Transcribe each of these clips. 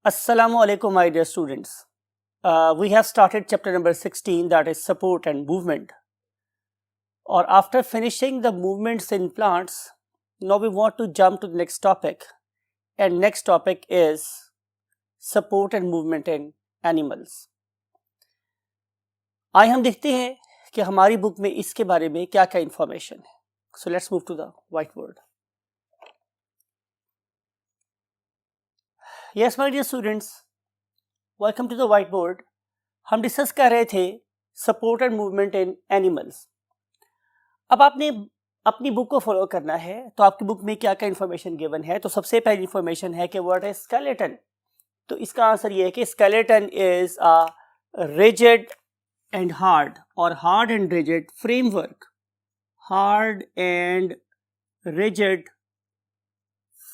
Assalamu alaikum, my dear students. We have started chapter number 16, that is support and movement. Or after finishing the movements in plants, now we want to jump to the next topic. And next topic is support and movement in animals. आइए हम देखते हैं कि हमारी book में इसके बारे में क्या क्या इंफॉर्मेशन है. So let's move to the whiteboard. Yes, my dear students, welcome to the whiteboard. हम डिस्कस कर रहे थे support and movement in animals. अब आपने अपनी बुक को फॉलो करना है तो आपकी बुक में क्या क्या इन्फॉर्मेशन गिवन है. तो सबसे पहली इन्फॉर्मेशन है कि व्हाट इज स्केलेटन. तो इसका आंसर ये है कि skeleton is a rigid and hard और hard and rigid framework. Hard and rigid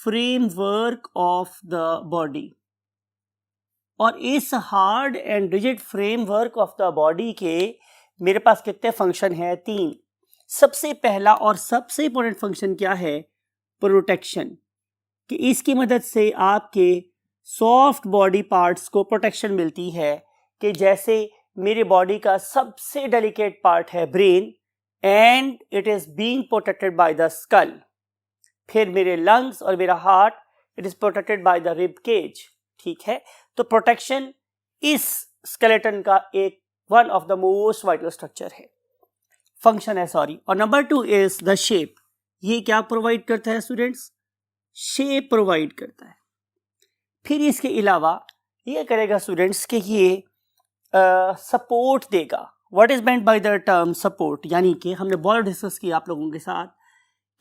framework of the body. और इस hard and rigid framework of the body के मेरे पास कितने फंक्शन हैं? 3. सबसे पहला और सबसे इंपॉर्टेंट फंक्शन क्या है? प्रोटेक्शन. कि इसकी मदद से आपके सॉफ्ट बॉडी पार्ट्स को प्रोटेक्शन मिलती है. कि जैसे मेरे बॉडी का सबसे डेलिकेट पार्ट है brain and it is being protected by the skull. फिर मेरे लंग्स और मेरा heart it is protected by the rib cage. ठीक है, तो प्रोटेक्शन इस स्केलेटन का एक one of the most vital structure है, फंक्शन है सॉरी. और नंबर 2 इज द शेप. ये क्या प्रोवाइड करता है स्टूडेंट्स? शेप प्रोवाइड करता है. फिर इसके अलावा ये करेगा स्टूडेंट्स कि ये सपोर्ट देगा. What is meant by the term support? यानी कि हमने बहुत डिस्कस किया आप लोगों के साथ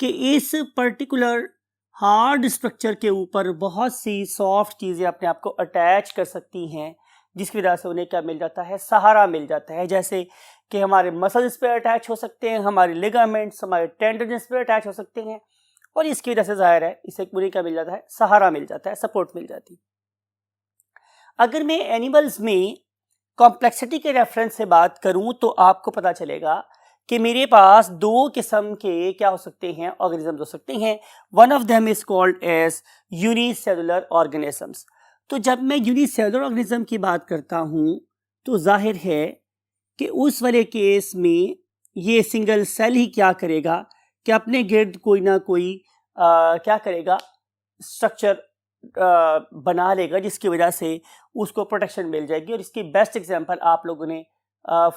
कि इस पर्टिकुलर हार्ड स्ट्रक्चर के ऊपर बहुत सी सॉफ्ट चीज़ें अपने आप को अटैच कर सकती हैं, जिसकी वजह से उन्हें क्या मिल जाता है? सहारा मिल जाता है. जैसे कि हमारे मसल्स पे अटैच हो सकते हैं, हमारे लिगामेंट्स, हमारे टेंडन्स पे अटैच हो सकते हैं. और इसकी वजह से जाहिर है इसे उन्हें क्या मिल जाता है? सहारा मिल जाता है, सपोर्ट मिल जाती है. अगर मैं एनिमल्स में कॉम्प्लेक्सिटी के रेफरेंस से बात करूं तो आपको पता चलेगा कि मेरे पास 2 किस्म के क्या हो सकते हैं? ऑर्गेनिजम्स हो सकते हैं. One of them is called as unicellular organisms. तो जब मैं यूनिसेलुलर ऑर्गेनिज्म की बात करता हूं तो जाहिर है कि उस वाले केस में ये सिंगल सेल ही क्या करेगा कि अपने गिर्द कोई ना कोई क्या करेगा? स्ट्रक्चर बना लेगा, जिसकी वजह से उसको प्रोटेक्शन मिल जाएगी. और इसकी बेस्ट एग्जांपल आप लोगों ने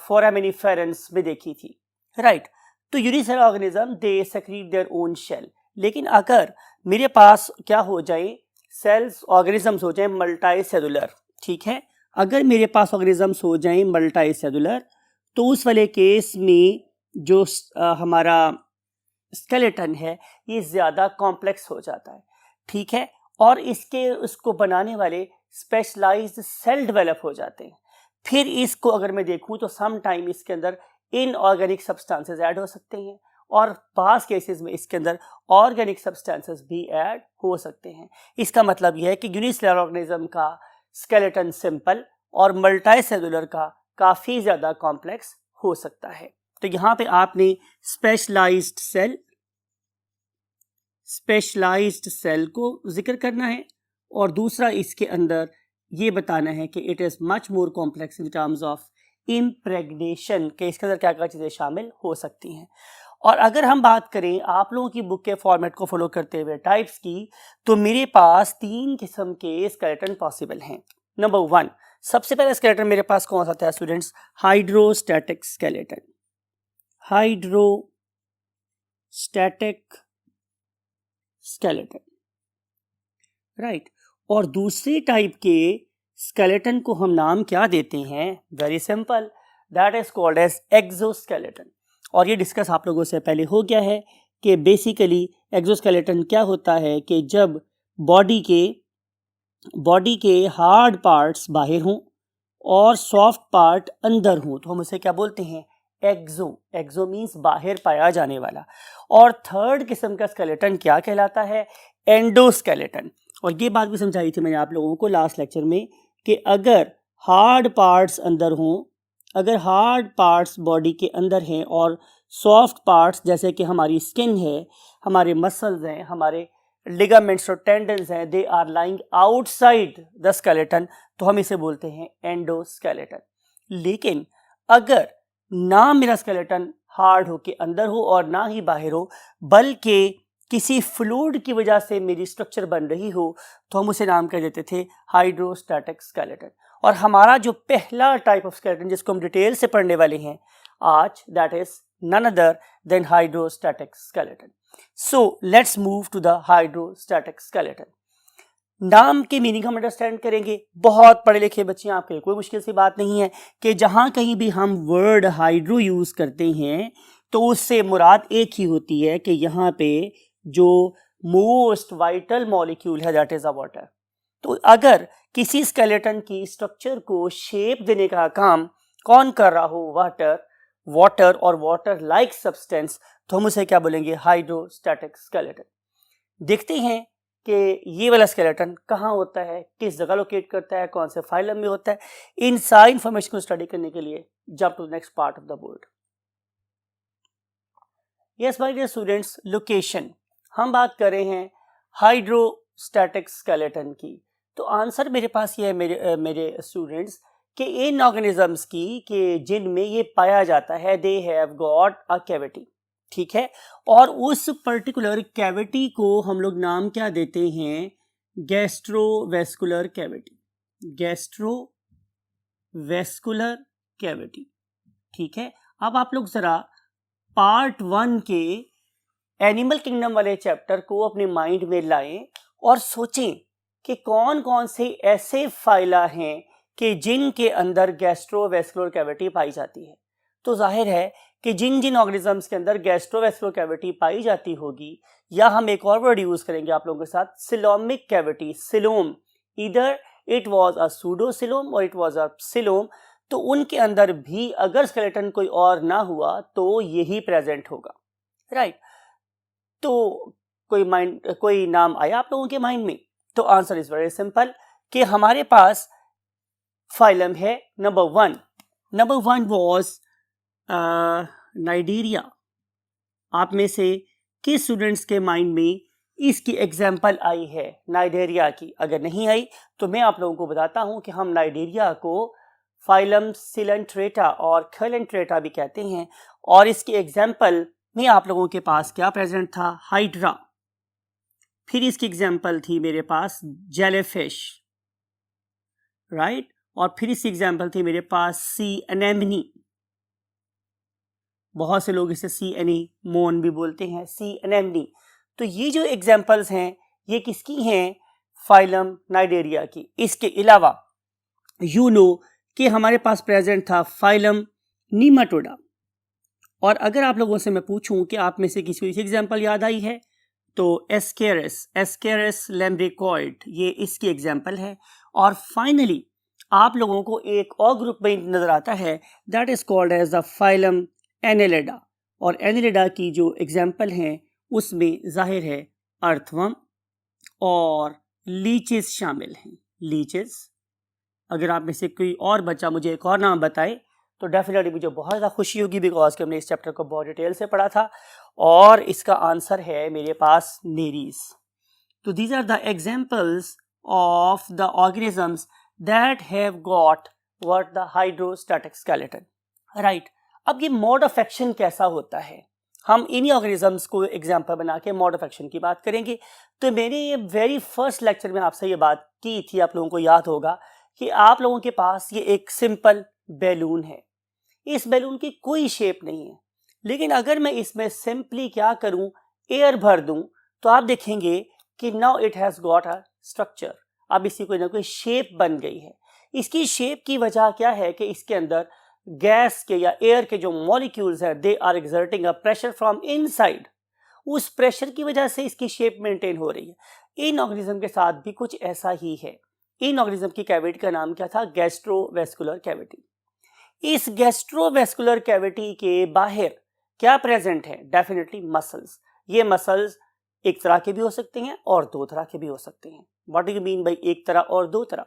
फोरामिनिफेरेंस में देखी थी, राइट. तो unicellular organism they secrete their own shell. लेकिन अगर मेरे पास क्या हो जाए? सेल्स ऑर्गेनिजम्स हो जाए मल्टी सेलुलर. ठीक है, अगर मेरे पास ऑर्गेनिजम्स हो जाए मल्टी सेलुलर तो उस वाले केस में जो हमारा स्केलेटन है ये ज़्यादा कॉम्प्लेक्स हो जाता है. ठीक है, और उसको बनाने वाले स्पेशलाइज्ड सेल डेवलप हो जाते हैं. फिर इसको अगर मैं देखूं तो सम टाइम इसके अंदर इनऑर्गेनिक सब्सटेंसेस ऐड हो सकते हैं और बास केसेस में इसके अंदर ऑर्गेनिक सब्सटेंसेस भी ऐड हो सकते हैं. इसका मतलब यह है कि यूनिसेलुलर ऑर्गेनिज्म का स्केलेटन सिंपल और मल्टी सेलुलर का काफ़ी ज़्यादा कॉम्प्लेक्स हो सकता है. तो यहाँ पे आपने स्पेशलाइज्ड सेल को जिक्र करना है और दूसरा इसके अंदर ये बताना है कि it is much more complex in terms of impregnation के इसके अंदर क्या क्या चीज़ें शामिल हो सकती हैं. और अगर हम बात करें आप लोगों की बुक के फॉर्मेट को फॉलो करते हुए टाइप्स की, तो मेरे पास 3 किस्म के स्केलेटन पॉसिबल हैं. नंबर 1, सबसे पहला स्केलेटन मेरे पास कौन सा था students? Hydrostatic skeleton. Hydrostatic skeleton, right. और दूसरी टाइप के स्केलेटन को हम नाम क्या देते हैं? Very simple, that is called as exoskeleton. और ये डिस्कस आप लोगों से पहले हो गया है कि बेसिकली एक्सोस्केलेटन क्या होता है कि जब बॉडी के हार्ड पार्ट्स बाहर हों और सॉफ्ट पार्ट अंदर हों तो हम उसे क्या बोलते हैं? एक्सो मीन्स बाहर पाया जाने वाला. और थर्ड किस्म का स्केलेटन क्या कहलाता है? एंडोस्केलेटन. और ये बात भी समझाई थी मैंने आप लोगों को लास्ट लेक्चर में कि अगर हार्ड पार्ट्स अंदर हों, अगर हार्ड पार्ट्स बॉडी के अंदर हैं और सॉफ्ट पार्ट्स जैसे कि हमारी स्किन है, हमारे मसल्स हैं, हमारे लिगामेंट्स और टेंडन्स हैं, they are lying outside the skeleton, तो हम इसे बोलते हैं एंडोस्केलेटन। लेकिन अगर ना मेरा स्केलेटन हार्ड हो के अंदर हो और ना ही बाहर हो, बल्कि किसी फ्लूइड की वजह से मेरी स्ट्रक्चर बन रही हो, तो हम उसे नाम कह देते थे हाइड्रोस्टैटिक स्केलेटन। और हमारा जो पहला टाइप ऑफ स्केलेटन जिसको हम डिटेल से पढ़ने वाले हैं आज, that is none other than hydrostatic skeleton. So let's move to the hydrostatic skeleton. नाम के मीनिंग हम अंडरस्टैंड करेंगे। बहुत पढ़े लिखे बच्चे, आपके लिए कोई मुश्किल सी बात नहीं है कि जहां कहीं भी हम वर्ड हाइड्रो यूज करते हैं तो उससे मुराद एक ही होती है कि यहाँ पे जो मोस्ट वाइटल मॉलिक्यूल है दैट इज अ वाटर। तो अगर किसी स्केलेटन की स्ट्रक्चर को शेप देने का काम कौन कर रहा हो, वाटर और वाटर लाइक सब्सटेंस, तो हम उसे क्या बोलेंगे, हाइड्रोस्टैटिक स्केलेटन। देखते हैं कि ये वाला स्केलेटन कहाँ होता है, किस जगह लोकेट करता है, कौन से फाइलम में होता है। इन सारी इंफॉर्मेशन को स्टडी करने के लिए jump to next part of the board. Yes my dear students, location हम बात कर रहे हैं हाइड्रोस्टैटिक स्केलेटन की। तो आंसर मेरे पास ये है मेरे स्टूडेंट्स कि इन ऑर्गेनिजम्स की कि जिनमें ये पाया जाता है, they have got a cavity, ठीक है। और उस पर्टिकुलर कैविटी को हम लोग नाम क्या देते हैं, गैस्ट्रोवेस्कुलर कैविटी, गैस्ट्रोवेस्कुलर कैविटी, ठीक है। अब आप लोग जरा पार्ट 1 के एनिमल किंगडम वाले चैप्टर को अपने माइंड में लाएं और सोचें कि कौन कौन से ऐसे फाइला हैं कि जिनके अंदर गैस्ट्रोवेस्कुलर कैविटी पाई जाती है। तो जाहिर है कि जिन जिन ऑर्गेनिजम्स के अंदर गैस्ट्रोवेस्कुलर कैविटी पाई जाती होगी, या हम एक और वर्ड यूज करेंगे आप लोगों के साथ, सिलोमिक कैविटी, सिलोम, इधर इट वाज अ सूडोसिलोम और इट वाज अ सिलोम, तो उनके अंदर भी अगर स्केलेटन कोई और ना हुआ तो यही प्रेजेंट होगा, राइट। तो कोई नाम आया आप लोगों के माइंड में? तो आंसर इज वेरी सिंपल कि हमारे पास फाइलम है नंबर 1 वॉज नाइडेरिया। आप में से किस स्टूडेंट्स के माइंड में इसकी एग्जाम्पल आई है नाइडेरिया की? अगर नहीं आई तो मैं आप लोगों को बताता हूं कि हम नाइडेरिया को फाइलम सिलेंट्रेटा और खेलेंट्रेटा भी कहते हैं। और इसकी एग्जाम्पल में आप लोगों के पास क्या प्रेजेंट था, हाइड्रा। फिर इसकी एग्जाम्पल थी मेरे पास जेलीफिश, राइट। और फिर इसकी एग्जाम्पल थी मेरे पास सी एनेमनी, बहुत से लोग इसे सी एनीमोन भी बोलते हैं, सी एनेमनी। तो ये जो एग्जाम्पल्स हैं ये किसकी हैं, फाइलम नाइडेरिया की। इसके अलावा यू नो कि हमारे पास प्रेजेंट था फाइलम नीमाटोडा। और अगर आप लोगों से मैं पूछूं कि आप में से किसी को एग्जाम्पल याद आई है तो एस्केरस लैम्ब्रिकॉइड, ये इसकी एग्जाम्पल है। और फाइनली आप लोगों को एक और ग्रुप में नजर आता है that is called as the phylum Annelida. और एनेलिडा की जो एग्जाम्पल हैं उसमें जाहिर है अर्थवर्म और लीचेस शामिल हैं, लीचेस। अगर आप में से कोई और बच्चा मुझे एक और नाम बताए तो डेफिनेटली मुझे बहुत ज़्यादा खुशी होगी, बिकॉज कि हमने इस चैप्टर को बहुत डिटेल से पढ़ा था। और इसका आंसर है मेरे पास नेरीज। तो these are the examples of the organisms that have got what the hydrostatic skeleton, right. अब ये मोड ऑफ एक्शन कैसा होता है, हम इन्हीं ऑर्गेनिजम्स को एग्जाम्पल बना के मोड ऑफ एक्शन की बात करेंगे। तो मैंने ये वेरी फर्स्ट लेक्चर में आपसे ये बात की थी, आप लोगों को याद होगा कि आप लोगों के पास ये एक सिंपल बैलून है। इस बैलून की कोई शेप नहीं है, लेकिन अगर मैं इसमें सिंपली क्या करूं, एयर भर दूं, तो आप देखेंगे कि now it has got a structure. अब इसकी कोई ना कोई शेप बन गई है। इसकी शेप की वजह क्या है कि इसके अंदर गैस के या एयर के जो मॉलिक्यूल्स हैं they are exerting a pressure from inside. उस प्रेशर की वजह से इसकी शेप मेंटेन हो रही है। इन ऑर्गेनिज्म के साथ भी कुछ ऐसा ही है। इन ऑर्गेनिज्म की कैविटी का नाम क्या था, गैस्ट्रोवेस्कुलर कैविटी। इस गैस्ट्रोवेस्कुलर कैविटी के बाहर क्या प्रेजेंट है, डेफिनेटली मसल्स। ये मसल्स एक तरह के भी हो सकते हैं और दो तरह के भी हो सकते हैं। What do you mean by एक तरह और दो तरह?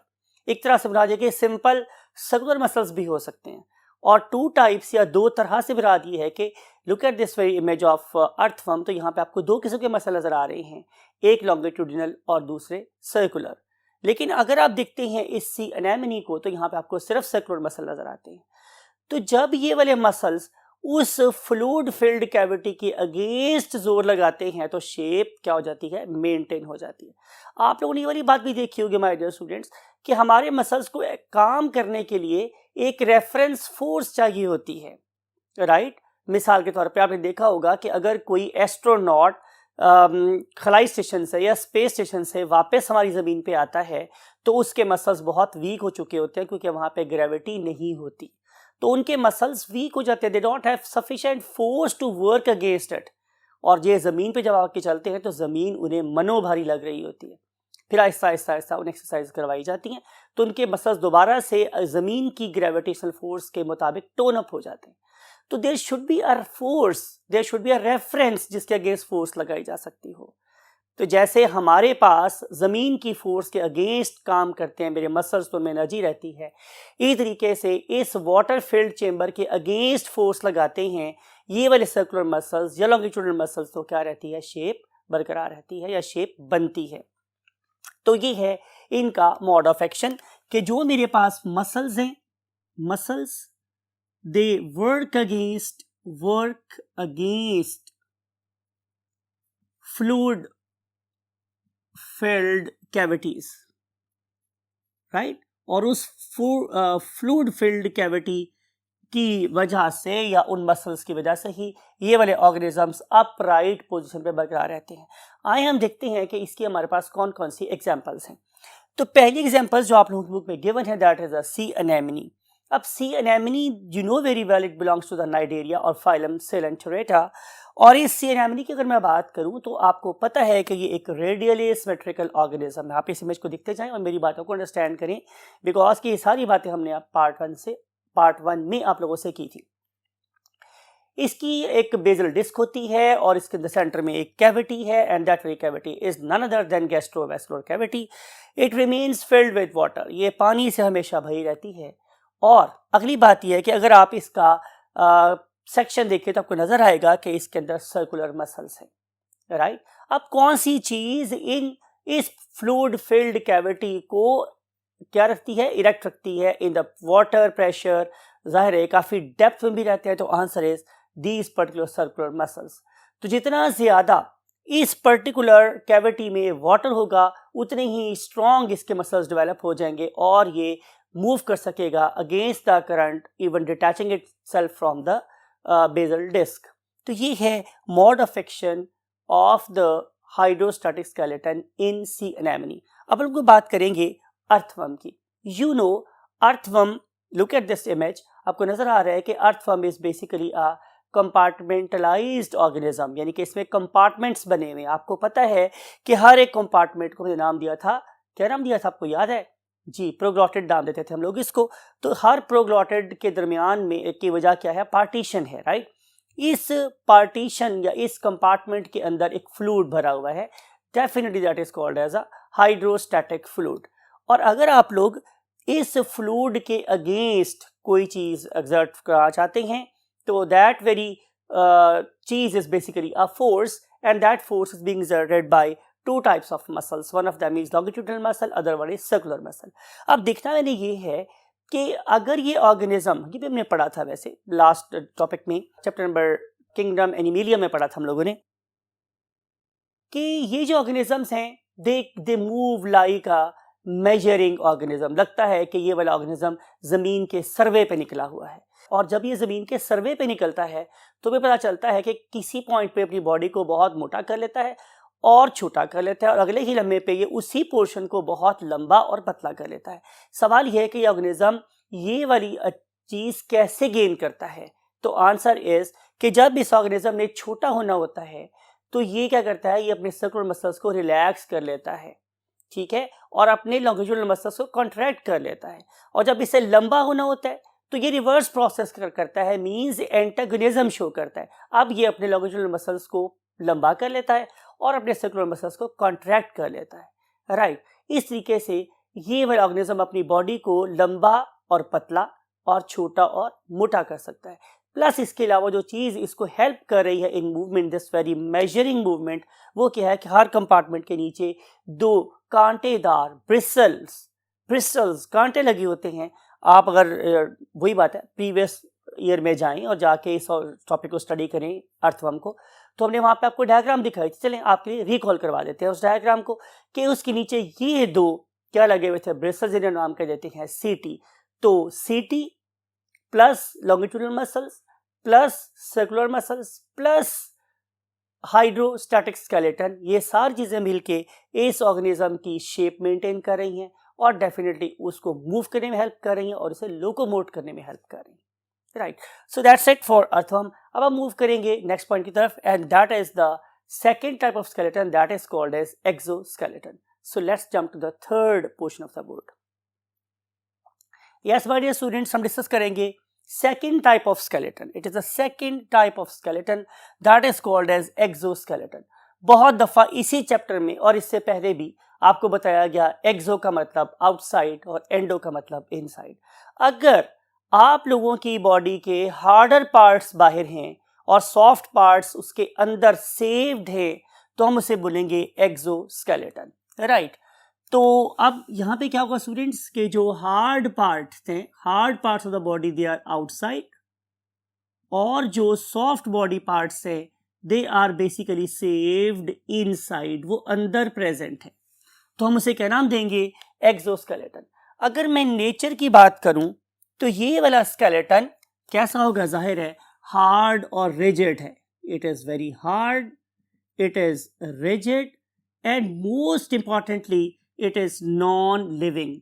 एक तरह से बता दें कि सिंपल सर्कुलर मसल्स भी हो सकते हैं और 2 टाइप्स या 2 तरह से मुराद ये है कि look at this very image of earthworm, तो यहाँ पे आपको 2 किस्म के मसल नजर आ रहे हैं, एक लॉन्गिट्यूडिनल और दूसरे सर्कुलर। लेकिन अगर आप देखते हैं इस सी एनेमनी को तो यहाँ पे आपको सिर्फ सर्कुलर मसल नजर आते हैं। तो जब ये वाले मसल्स उस फ्लूइड फिल्ड कैविटी के अगेंस्ट जोर लगाते हैं तो शेप क्या हो जाती है, मेंटेन हो जाती है। आप लोगों ने ये वाली बात भी देखी होगी माय डियर स्टूडेंट्स कि हमारे मसल्स को काम करने के लिए एक रेफरेंस फोर्स चाहिए होती है, राइट। मिसाल के तौर पे आपने देखा होगा कि अगर कोई एस्ट्रोनॉट खलाई स्टेशन से या स्पेस स्टेशन से वापस हमारी ज़मीन पे आता है तो उसके मसल्स बहुत वीक हो चुके होते हैं क्योंकि वहाँ पे ग्रेविटी नहीं होती, तो उनके मसल्स वीक हो जाते हैं, they don't have sufficient force to work against it. और ये ज़मीन पे जब आके चलते हैं तो ज़मीन उन्हें मनोभारी लग रही होती है, फिर आहिस्ता आहिस्ता आहिस्ता उन्हें एक्सरसाइज करवाई जाती हैं तो उनके मसल्स दोबारा से ज़मीन की ग्रेविटेशनल फोर्स के मुताबिक टोन अप हो जाते हैं। तो there should be a force, there should be a reference जिसके अगेंस्ट फोर्स लगाई जा सकती हो। तो जैसे हमारे पास ज़मीन की फोर्स के अगेंस्ट काम करते हैं मेरे मसल्स, तो में एनर्जी रहती है, इस तरीके से इस वाटर फिल्ड चेंबर के अगेंस्ट फोर्स लगाते हैं ये वाले सर्कुलर मसल्स या लॉन्गिट्यूडिनल मसल्स, तो क्या रहती है, शेप बरकरार रहती है या शेप बनती है। तो ये है इनका मोड ऑफ एक्शन कि जो मेरे पास मसल्स हैं, muscles they work against fluid filled cavities, right. और उस फ्लूइड फिल्ड कैविटी की वजह से या उन मसल्स की वजह से ही ये वाले ऑर्गेनिजम्स अपराइट पोजीशन पे बरकरार रहते हैं। आइए हम देखते हैं कि इसकी हमारे पास कौन कौन सी एग्जांपल्स हैं। तो पहली एग्जांपल्स जो आप लोगों की बुक में गिवन है that is a sea anemone. अब sea anemone you know very well it belongs to the Cnidaria और फाइलम सेलेंटोरेटा। और इस सी एनेमनी की अगर मैं बात करूं तो आपको पता है कि ये एक रेडियली सिमेट्रिकल ऑर्गेनिज्म है। आप इस इमेज को देखते जाएं और मेरी बातों को अंडरस्टैंड करें बिकॉज की ये सारी बातें हमने आप पार्ट 1 में आप लोगों से की थी। इसकी एक बेजल डिस्क होती है और इसके सेंटर में एक कैविटी है and that very cavity is none other than gastrovascular cavity. It remains filled with water, ये पानी से हमेशा भरी रहती है। और अगली बात यह है कि अगर आप इसका सेक्शन देखें तो आपको नजर आएगा कि इसके अंदर सर्कुलर मसल्स हैं, राइट। अब कौन सी चीज इस फ्लूइड फिल्ड कैविटी को क्या रखती है, इरेक्ट रखती है इन द वाटर प्रेशर, जाहिर है काफी डेप्थ में भी रहते हैं, तो answer is these particular circular muscles. तो जितना ज्यादा इस पर्टिकुलर कैविटी में वाटर होगा उतने ही स्ट्रॉन्ग इसके मसल्स डेवलप हो जाएंगे और ये मूव कर सकेगा against the current even detaching itself from the basal disc. तो ये है mode of action of the hydrostatic skeleton in sea anemone. अब हम लोग बात करेंगे अर्थवर्म की। You know earthworm, look at this image, आपको नजर आ रहा है कि earthworm is basically a compartmentalised organism, यानी कि इसमें कंपार्टमेंट्स बने हुए हैं। आपको पता है कि हर एक कंपार्टमेंट को नाम दिया था, क्या नाम दिया था आपको याद है जी, प्रोग्लॉटिड नाम देते थे हम लोग इसको। तो हर प्रोग्लॉटिड के दरमियान में की वजह क्या है, पार्टीशन है, राइट। इस पार्टीशन या इस कंपार्टमेंट के अंदर एक फ्लूइड भरा हुआ है, definitely that is called as a hydrostatic fluid. और अगर आप लोग इस फ्लूइड के अगेंस्ट कोई चीज एक्सर्ट करना चाहते हैं तो दैट वेरी चीज is basically a force and that force is being exerted by two types of muscles, one of them is longitudinal muscle, other one is circular muscle। अब देखना मैंने ये है कि अगर ये ऑर्गेनिज्म, ये भी हमने पढ़ा था वैसे लास्ट टॉपिक में, चैप्टर नंबर किंगडम एनिमेलिया में पढ़ा था हम लोगों ने, कि ये जो ऑर्गेनिजम्स हैं they move like a measuring organism. लगता है कि ये वाला ऑर्गेनिज्म जमीन के सर्वे पे निकला हुआ है और जब ये जमीन के सर्वे पे निकलता है तो हमें पता चलता है कि किसी पॉइंट पे अपनी बॉडी को बहुत मोटा कर लेता है और छोटा कर लेता है और अगले ही लम्हे पे ये उसी पोर्शन को बहुत लंबा और पतला कर लेता है। सवाल यह है कि ये ऑर्गेनिज्म ये वाली चीज कैसे गेन करता है। तो आंसर इज कि जब इस ऑर्गेनिज्म ने छोटा होना होता है तो ये क्या करता है, ये अपने सर्कुलर मसल्स को रिलैक्स कर लेता है, ठीक है, और अपने लॉन्गिट्यूडिनल मसल्स को कॉन्ट्रैक्ट कर लेता है। और जब इसे लंबा होना होता है तो ये रिवर्स प्रोसेस करता है, मींस एंटागोनिज्म शो करता है। अब ये अपने लॉन्गिट्यूडिनल मसल्स को लंबा कर लेता है और अपने सर्कुलर मसल्स को कॉन्ट्रैक्ट कर लेता है, राइट। इस तरीके से ये वाला ऑर्गेनिज्म अपनी बॉडी को लंबा और पतला और छोटा और मोटा कर सकता है। प्लस इसके अलावा जो चीज़ इसको हेल्प कर रही है in movement, this very measuring movement, वो क्या है कि हर कंपार्टमेंट के नीचे 2 कांटेदार ब्रिस्टल्स कांटे लगे होते हैं। आप अगर वही बात है प्रीवियस ईयर में जाएं और जाके इस टॉपिक को स्टडी करें अर्थवर्म को, तो हमने वहाँ पे आपको डायग्राम दिखाई थी। चलें आपके लिए रिकॉल करवा देते हैं उस डायग्राम को कि उसके नीचे ये 2 क्या लगे हुए थे, ब्रिस्टल्स, जिन्हें नाम कह देते हैं सीटी। तो सीटी plus longitudinal muscles plus circular muscles plus hydrostatic skeleton, ये सारी चीज़ें मिलके इस ऑर्गेनिज्म की शेप मेंटेन कर रही हैं और डेफिनेटली उसको मूव करने में हेल्प कर रही हैं और इसे लोकोमोट करने में हेल्प कर रही हैं। Right, so that's it for earthworm. अब हम मूव करेंगे नेक्स्ट पॉइंट की तरफ and that is the second type of skeleton, that is called as exoskeleton. So let's jump to the third portion of the board. Yes my dear students, हम discuss करेंगे second type of skeleton. It is the second type of skeleton that is called as exoskeleton. बहुत दफा इसी chapter में और इससे पहले भी आपको बताया गया एक्सो का मतलब आउटसाइड और एंडो का मतलब इनसाइड। अगर आप लोगों की बॉडी के हार्डर पार्ट्स बाहर हैं और सॉफ्ट पार्ट्स उसके अंदर सेव्ड हैं तो हम उसे बोलेंगे एक्सोस्केलेटन। राइट, तो अब यहाँ पे क्या होगा स्टूडेंट्स के जो हार्ड पार्ट्स थे, hard parts of the body they are outside और जो सॉफ्ट बॉडी पार्ट्स है they are basically saved inside, वो अंदर प्रेजेंट है। तो हम उसे क्या नाम देंगे, एक्सोस्केलेटन। अगर मैं नेचर की बात करूं तो ये वाला स्केलेटन कैसा होगा, जाहिर है हार्ड और रिजिड है। It is very hard, it is rigid and most importantly it is non living.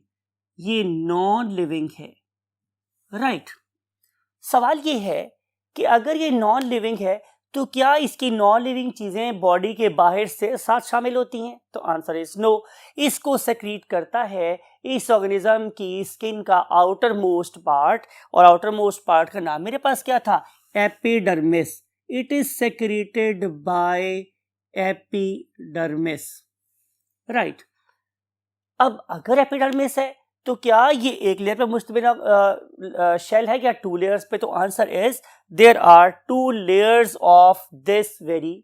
ये नॉन लिविंग है। राइट, सवाल ये है कि अगर ये नॉन लिविंग है तो क्या इसकी नॉन लिविंग चीजें बॉडी के बाहर से साथ शामिल होती हैं? तो आंसर इज नो। इसको सेक्रीट करता है इस ऑर्गेनिज्म की स्किन का आउटर मोस्ट पार्ट, और आउटर मोस्ट पार्ट का नाम मेरे पास क्या था, epidermis. It is secreted bye epidermis. Right, अब अगर एपिडर्मिस है तो क्या ये एक लेयर पे मुश्तमिल शेल है या 2 लेयर्स पे? तो answer is there are 2 layers of this very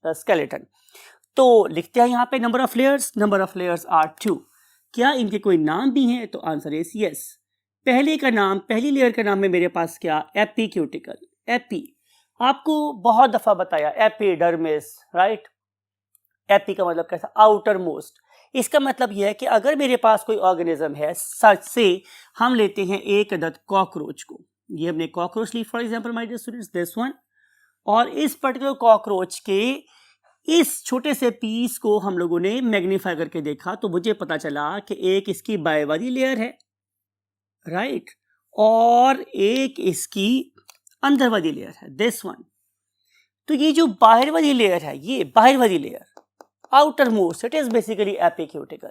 skeleton. तो लिखते हैं यहाँ पे नंबर ऑफ लेयर्स आर 2। क्या इनके कोई नाम भी हैं? तो आंसर इज यस। पहली लेयर का नाम है मेरे पास क्या, एपिक्यूटिकल। एपी आपको बहुत दफा बताया, एपिडर्मिस। राइट, एपी का मतलब कैसा, आउटर मोस्ट। इसका मतलब यह है कि अगर मेरे पास कोई ऑर्गेनिज्म है, सच से हम लेते हैं एक अदद कॉकरोच को, ये हमने कॉकरोच ली for example my dear students, this one, और इस पर्टिकुलर कॉकरोच के इस छोटे से पीस को हम लोगों ने मैग्नीफाई करके देखा तो मुझे पता चला कि एक इसकी बाहर वाली लेयर है, राइट, और एक इसकी अंदर वाली लेयर है, दिस वन। तो ये जो बाहर वाली लेयर है, ये बाहर वाली layer outermost, it is basically epicuticle.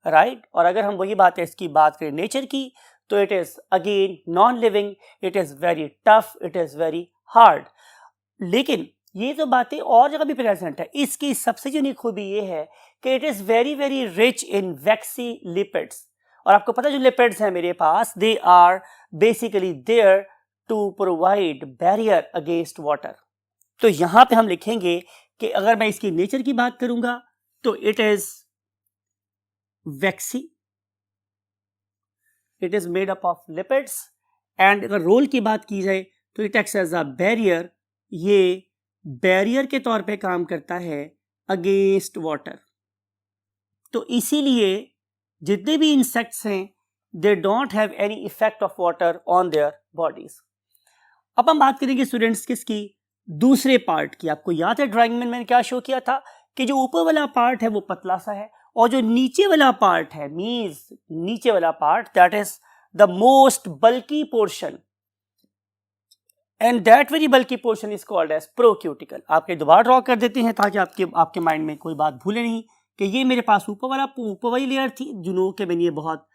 Right, और अगर हम वही बात है इसकी बात करें नेचर की तो it is again non living, it is very tough, it is very hard. लेकिन ये तो बातें और जगह भी प्रेजेंट है। इसकी सबसे यूनिक खूबी ये है कि it is very very rich in waxy lipids. और आपको पता है जो लिपिड्स हैं मेरे पास, they are basically there to provide barrier against water. तो यहां पे हम लिखेंगे कि अगर मैं इसकी नेचर की बात करूंगा तो it is waxy, it is made up of lipids, and अगर रोल की बात की जाए तो it acts as a barrier. ये बैरियर के तौर पे काम करता है अगेंस्ट वाटर। तो इसीलिए जितने भी इंसेक्ट्स हैं they don't have any effect of water on their bodies. अब हम बात करेंगे स्टूडेंट्स किसकी, दूसरे पार्ट की। आपको याद है ड्राइंग में मैंने क्या शो किया था कि जो ऊपर वाला पार्ट है वो पतला सा है और जो नीचे वाला पार्ट है, मींस नीचे वाला part, that is the most bulky portion, and that very bulky portion is called as procuticle. आपके दोबारा ड्रॉ कर देते हैं ताकि आपके माइंड में कोई बात भूले नहीं कि ये मेरे पास ऊपर वाली लेयर थी, जुनू के मैंने ये बहुत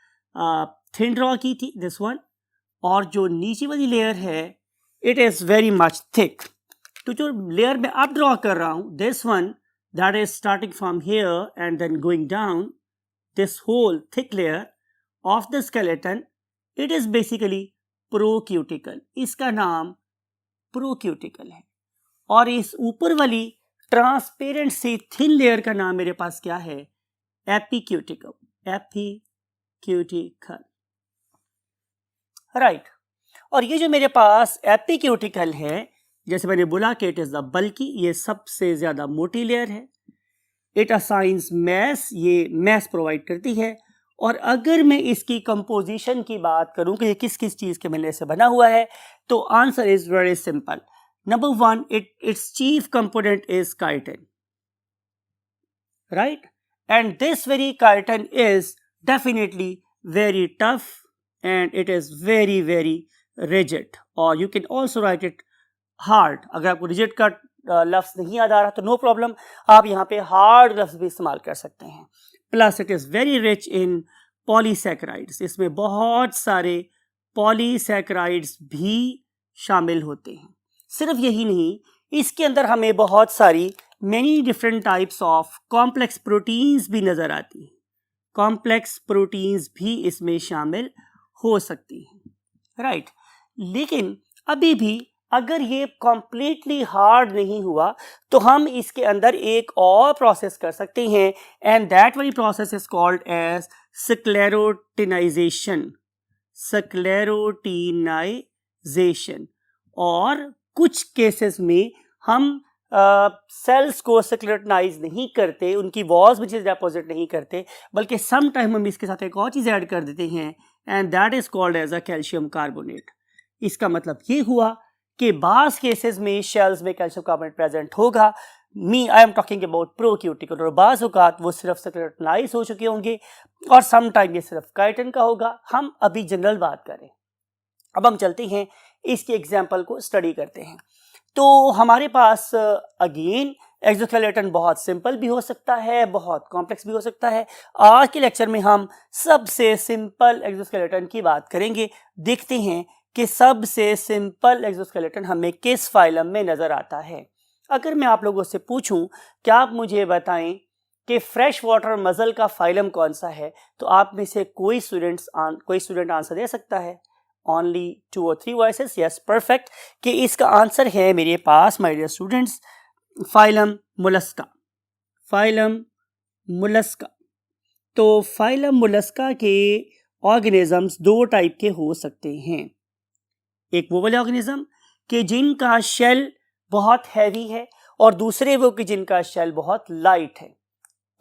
थिन ड्रॉ की थी, दिस वन, और जो नीचे वाली लेयर है it is very much thick. तो जो लेयर में अब ड्रॉ कर रहा हूं, this one, that is starting from here and then going down, this whole thick layer of the skeleton, it is basically procuticle, इसका नाम प्रोक्यूटिकल है। और इस ऊपर वाली ट्रांसपेरेंट सी थिन लेयर का नाम मेरे पास क्या है? एपिक्यूटिकल, एपिक्यूटिकल, राइट। और ये जो मेरे पास एपिक्यूटिकल है, जैसे मैंने बोला कि इट इज द बल्कि, ये सबसे ज्यादा मोटी लेयर है। इट असाइंस मैस, ये मैस प्रोवाइड करती है। और अगर मैं इसकी कंपोजिशन की बात करूं कि ये किस किस चीज के मिलने से बना हुआ है, तो answer is very simple. Number one, it's chief component is chitin, right? And this very chitin is definitely very tough and it is very very rigid, or you can also write it hard. अगर आपको rigid का लफ्ज नहीं याद आ रहा तो no problem, आप यहाँ पे हार्ड लफ्ज भी इस्तेमाल कर सकते हैं। Plus it is very rich in polysaccharides, इसमें बहुत सारे पॉलीसैकेराइड्स भी शामिल होते हैं। सिर्फ यही नहीं, इसके अंदर हमें बहुत सारी many different types of complex proteins भी नजर आती हैं। कॉम्प्लेक्स प्रोटीन्स भी इसमें शामिल हो सकती हैं, राइट। लेकिन अभी भी अगर ये कम्प्लीटली हार्ड नहीं हुआ तो हम इसके अंदर एक और प्रोसेस कर सकते हैं, एंड दैट वाली प्रोसेस इज कॉल्ड एज स्क्लेरोटिनाइजेशन, स्क्लेरोटिनाइजेशन। और कुछ केसेस में हम सेल्स को स्क्लेरोटिनाइज नहीं करते, उनकी वॉल्स में चीज़ डेपोजिट नहीं करते, बल्कि सम टाइम हम इसके साथ एक और चीज़ ऐड कर देते हैं, and that is called as a calcium carbonate. इसका मतलब ये हुआ कि बास केसेस में शेल्स में कैल्शियम कार्बोनेट प्रेजेंट होगा। आई एम टॉकिंग अबाउट प्रोक्यूटिकल, और बाज़ औक़ात वो सिर्फ स्क्लेरोटिनाइज हो चुके होंगे और सम टाइम ये सिर्फ काइटिन का होगा। हम अभी जनरल बात करें। अब हम चलते हैं इसके एग्जाम्पल को स्टडी करते हैं। तो हमारे पास अगेन एक्सोस्केलेटन बहुत सिंपल भी हो सकता है, बहुत कॉम्प्लेक्स भी हो सकता है। आज के लेक्चर में हम सबसे सिंपल एक्सोस्केलेटन की बात करेंगे। देखते हैं कि सबसे सिंपल एक्सोस्केलेटन हमें किस फाइलम में नज़र आता है। अगर मैं आप लोगों से पूछूं कि आप मुझे बताएं कि फ्रेश वाटर मज़ल का फाइलम कौन सा है, तो आप में से कोई स्टूडेंट आंसर दे सकता है। Only 2 or 3 voices, yes, perfect, कि इसका आंसर है मेरे पास my dear students phylum Mollusca, phylum Mollusca. तो फाइलम मोलस्का के ऑर्गेनिजम्स दो टाइप के हो सकते हैं। एक वो वाले ऑर्गेनिज्म कि जिनका शेल बहुत हैवी है, और दूसरे वो कि जिनका शेल बहुत लाइट है।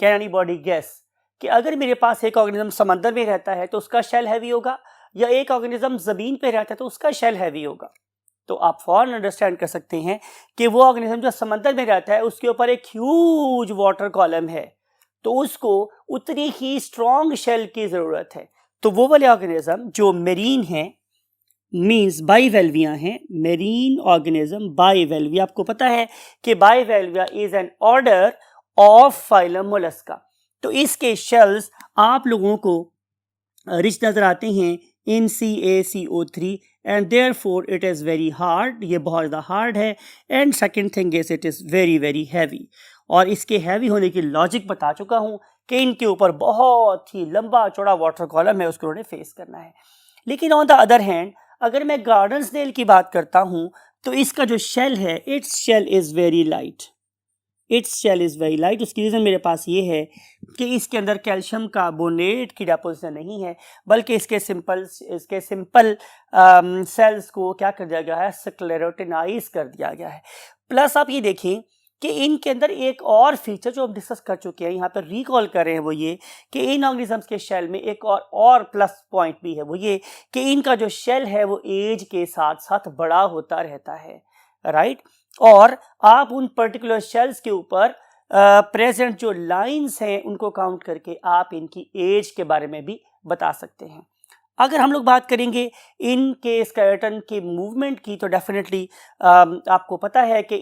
कैन एनीबॉडी गेस कि अगर मेरे पास एक ऑर्गेनिज्म समंदर में रहता है तो उसका शेल हैवी होगा, या एक ऑर्गेनिज्म जमीन पे रहता है तो उसका शेल हैवी होगा? तो आप फौरन अंडरस्टैंड कर सकते हैं कि वो ऑर्गेनिज्म जो समंदर में रहता है उसके ऊपर एक ह्यूज वाटर कॉलम है, तो उसको उतनी ही स्ट्रॉन्ग शेल की जरूरत है। तो वो वाले ऑर्गेनिज्म जो मेरीन है, मीन्स बाइवेल्विया हैं, मेरीन ऑर्गेनिज्म बाइवेल्विया। आपको पता है कि Bivalvia is an order of phylum Mollusca. तो इसके शेल्स आप लोगों को रिच नजर आते हैं इन CaCO3, and therefore it is very hard, ये बहुत ज़्यादा हार्ड है। And second thing is it is very very heavy. और इसके हैवी होने की लॉजिक बता चुका हूँ कि इनके ऊपर बहुत ही लंबा चौड़ा वाटर कॉलम है, उसको उन्होंने फेस करना है। लेकिन ऑन द अदर हैंड अगर मैं गार्डन स्नेल की बात करता हूँ तो इसका जो शेल है, its shell is very light, its shell is very light. उसकी रीज़न मेरे पास ये है कि इसके अंदर कैल्शियम कार्बोनेट की डेपोजिशन नहीं है, बल्कि इसके सिंपल सेल्स को क्या कर दिया गया है, स्क्लेरोटिनाइज कर दिया गया है। प्लस आप ये देखें कि इनके अंदर एक और फीचर जो हम डिस्कस कर चुके हैं, यहाँ पर रिकॉल कर रहे हैं, वो ये कि इन ऑर्गेनिजम्स के शेल में एक और प्लस पॉइंट भी है, वो ये कि इनका जो शेल है वो एज के साथ साथ बड़ा होता रहता है, राइट। और आप उन पर्टिकुलर शेल्स के ऊपर प्रेजेंट जो लाइंस हैं उनको काउंट करके आप इनकी एज के बारे में भी बता सकते हैं। अगर हम लोग बात करेंगे इनके स्केलेटन की मूवमेंट की, तो डेफिनेटली आपको पता है कि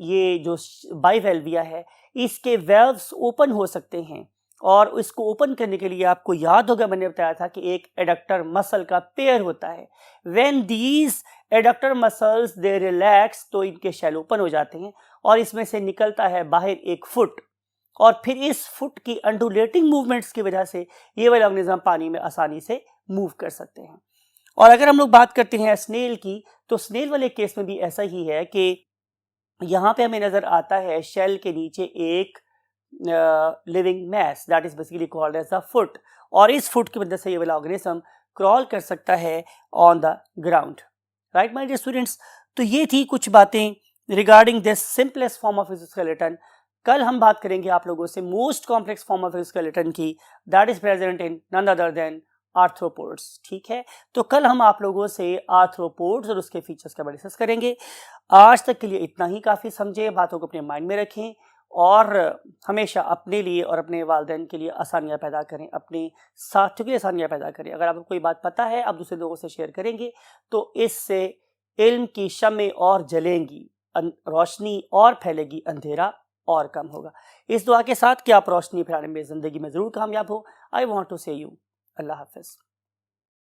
ये जो बाइवेल्विया है इसके वेल्व्स ओपन हो सकते हैं, और इसको ओपन करने के लिए आपको याद होगा मैंने बताया था कि एक एडक्टर मसल का पेयर होता है। When these adductor muscles they relax, तो इनके शेल ओपन हो जाते हैं और इसमें से निकलता है बाहर एक फुट, और फिर इस फुट की अंडुलेटिंग मूवमेंट्स की वजह से ये वाले ऑर्गेनिज्म पानी में आसानी से मूव कर सकते हैं। और अगर हम लोग बात करते हैं स्नेल की, तो स्नेल वाले केस में भी ऐसा ही है कि यहाँ पे हमें नजर आता है शेल के नीचे एक living mass that is basically called as a foot, और इस फुट की मदद से ये वाला ऑर्गेनिज्म क्रॉल कर सकता है on the ground. Right my dear students, तो ये थी कुछ बातें regarding this simplest form of skeleton. कल हम बात करेंगे आप लोगों से most complex form of skeleton की, that is present in none other than arthropods. ठीक है, तो कल हम आप लोगों से आर्थ्रोपोड्स और उसके फीचर्स के बारे में डिस्कस करेंगे। आज तक के लिए इतना ही काफ़ी। समझे, बातों को अपने माइंड में रखें और हमेशा अपने लिए और अपने वालिदैन के लिए आसानियाँ पैदा करें, अपने साथियों के लिए आसानियाँ पैदा करें। अगर आपको कोई बात पता है, आप दूसरे लोगों से शेयर करेंगे तो इससे इल्म की शम्में और जलेंगी, रोशनी और फैलेगी, अंधेरा और कम होगा। इस दुआ के साथ कि आप रोशनी फैलाने में ज़िंदगी में ज़रूर कामयाब हो। आई वॉन्ट टू से यू अल्लाह हाफ़िज़।